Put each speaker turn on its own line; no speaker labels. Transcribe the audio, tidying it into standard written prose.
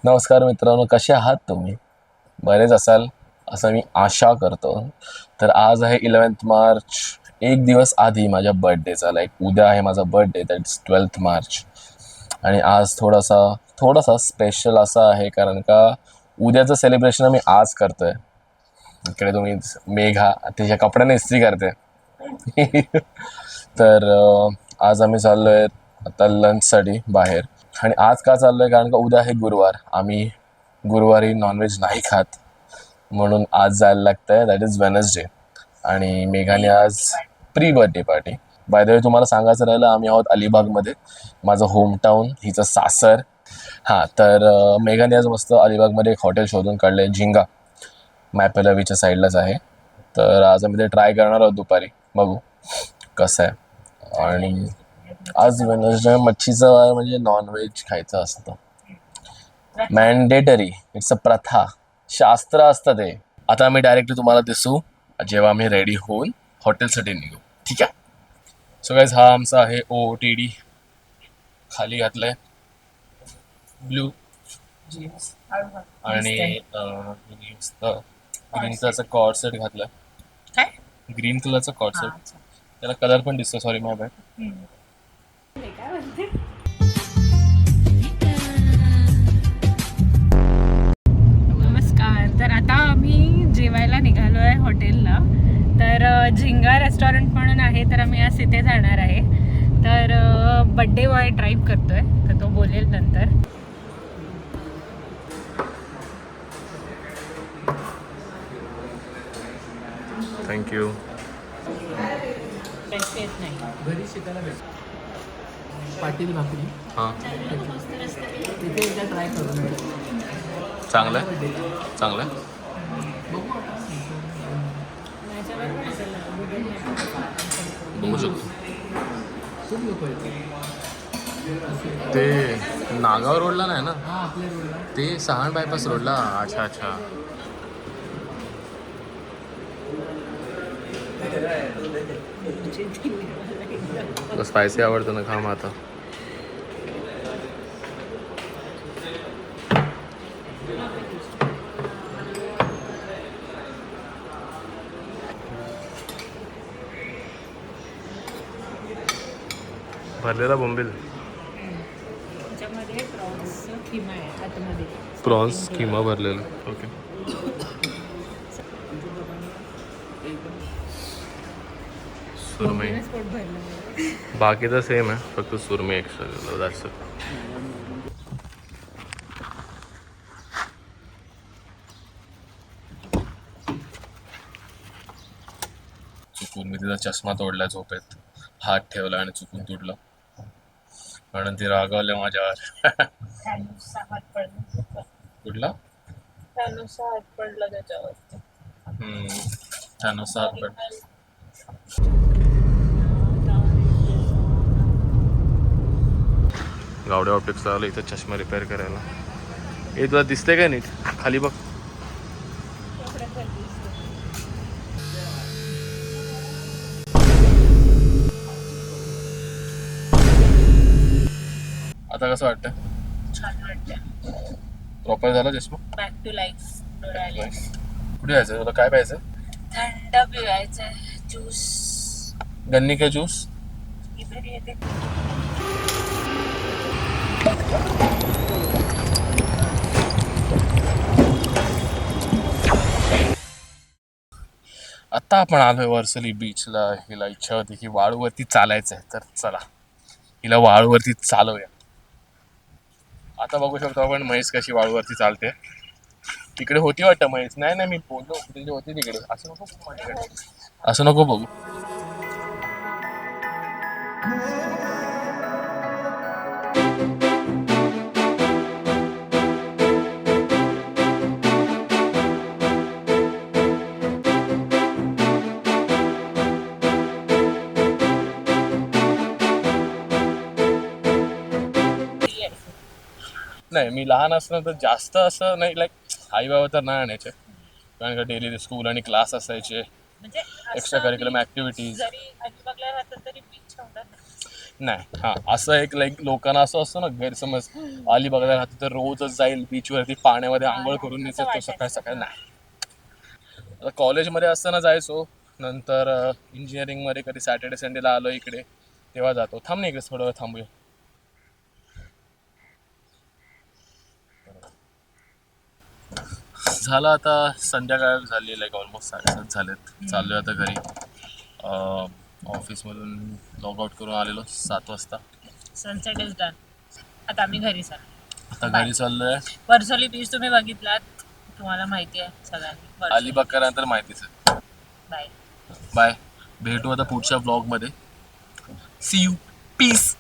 नमस्कार मित्रांनो, कसे आहात तुम्ही? बरेच असाल असं मी आशा करतो. तर आज आहे 11 मार्च. एक दिवस आधी माझ्या बर्थडेचा, उद्या आहे माझा बर्थडे, दॅट्स 12 मार्च. आणि आज थोडासा थोडासा स्पेशल असा आहे कारण का उद्याचं सेलिब्रेशन मी आज करतोय. इकडे तुम्ही मेघा तिच्या कपड्याने इस्त्री करते. तर आज आम्ही चाललोय आता लंचसाठी बाहेर. आणि आज का चाललोय कारण का उद्या आहे गुरुवार. आम्ही गुरुवारी नॉनव्हेज नाही खात, म्हणून आज जायला लागतंय. That is Wednesday. आणि मेघाने आज pre birthday party. By the way तुम्हाला सांगायचं राहिलं, आम्ही आहोत अलिबागमध्ये, माझं होमटाऊन, हिचं सासर. हां, तर मेघाने आज मस्त अलिबागमध्ये एक हॉटेल शोधून काढलं आहे, झिंगा. मॅपेलवीच्या साईडलाच आहे. तर आज आम्ही ते ट्राय करणार आहोत दुपारी, बघू कसं आहे. आणि आज वेनसडे मच्छीचं वार म्हणजे नॉनव्हेज खायचं असतं, मॅन्डेटरी. इट्स अ प्रथा, शास्त्र असतं ते. आता आम्ही डायरेक्टली तुम्हाला दिसू जेव्हा आम्ही रेडी होऊन हॉटेलसाठी निघू, ठीक आहे? सो गाईज, हा आमचा आहे OOTD. खाली घातलंय ब्ल्यू जीन्स आणि ग्रीन कलरचा कॉर्सेट घातलाय.
काय
ग्रीन कलरचा कॉर्सेट, त्याला कलर पण दिसतो. सॉरी माय बॅड.
नमस्कार. तर आता आम्ही जेवायला निघालो आहे हॉटेलला. तर झिंगा रेस्टॉरंट म्हणून आहे, तर आम्ही आज तिथे जाणार आहे. तर बड्डे बॉय ड्राईव्ह करतोय, तर तो बोलेल नंतर.
थँक्यू.
पैसे येत नाही.
घरी शिकायला भेट पाटील भाकरी
हां,
तिथे एकदा ट्राय करून
चांगलं आहे, चांगलं आहे.
बघू आता.
बघू शकतो.
खूप लोक येते
ते नागाव रोडला नाही ना,
हा आपल्या रोडला
ते सहाण बायपास रोडला. अच्छा अच्छा. स्पायसी आवडतं ना, खा मग आता. भरलेला बोंबील,
त्याच्यामध्ये प्रॉन्स किमा आहे आतमध्ये.
प्रॉन्स किमा भरलेला. ओके. सुरमई,
पोट भरलं.
बाकी तर सेम आहे, फक्त सुरमई एक्स्ट्रा जास्त. चुकून मी तिचा चष्मा तोडला झोपेत, हात ठेवला आणि चुकून तुटला, म्हणून ती रागावले माझ्यावर.
हात पडला.
कुठला?
त्यानुसार हात पडला त्याच्यावरती.
त्यानुसार पण गावडे ऑप्टिक्सला आलो इथं चष्मा रिपेअर करायला. हे तुला दिसते काय नीट? खाली बघ. आता कसं वाटतं?
छान वाटतं.
प्रॉपर झाला चष्मा?
Back to life.
कुठे जायचं तुला? काय पाहिजे?
थंड पिवायचं ज्यूस.
गन्नी का ज्यूस.
इथे येते.
आता आपण आलोय वर्सली बीचला. हिला इच्छा होती की वाळूवरती चालायचंय, तर चला हिला वाळूवरती चालवूया. आता बघू शकतो आपण म्हैस कशी वाळूवरती चालते. तिकडे होती वाटतं म्हैस. नाही नाही, मी बोललो तिकडे होती. तिकडे असं नको बघू माझ्याकडे, असं नको बघू. नाही, मी लहान असताना तर जास्त असं नाही, आई बाबा तर नाही आणायचे, कारण का डेली स्कूल आणि क्लास असायचे,
म्हणजे
एक्स्ट्रा करिक्युलम ॲक्टिव्हिटीज.
जरी अलिबागला राहतात तरी बीच आवडत.
नाही हा असं एक लाईक लोकांना असं असतं ना गैरसमज अलिबागला राहते तर रोजच जाईल बीचवरती पाण्यामध्ये आंघोळ करून
तसं
येतो तो
वाटायचं.
सकाळी सकाळी. नाही आता कॉलेजमध्ये असताना जायचो, नंतर इंजिनिअरिंगमध्ये कधी सॅटर्डे संडेला आलो इकडे तेव्हा जातो. थांब नाही इकडे थोडं वेळ थांबूया. झालं आता संध्याकाळ झाली लाईक ऑलमोस्ट 7:30 झालेत. चाललोय आता घरी. ऑफिसमधून लॉग आउट करून आलेलो 7 वाजता.
Sunset is done. आता आम्ही घरी चाललो.
आता घरी चाललोय.
वर्सोली बीच तुम्ही बघितलात, तुम्हाला माहिती आहे सगळ्यांनी.
अलिबागकरांतर माहितीच आहे.
बाय.
बाय. भेटू आता पुढच्या ब्लॉगमध्ये. See you. पीस.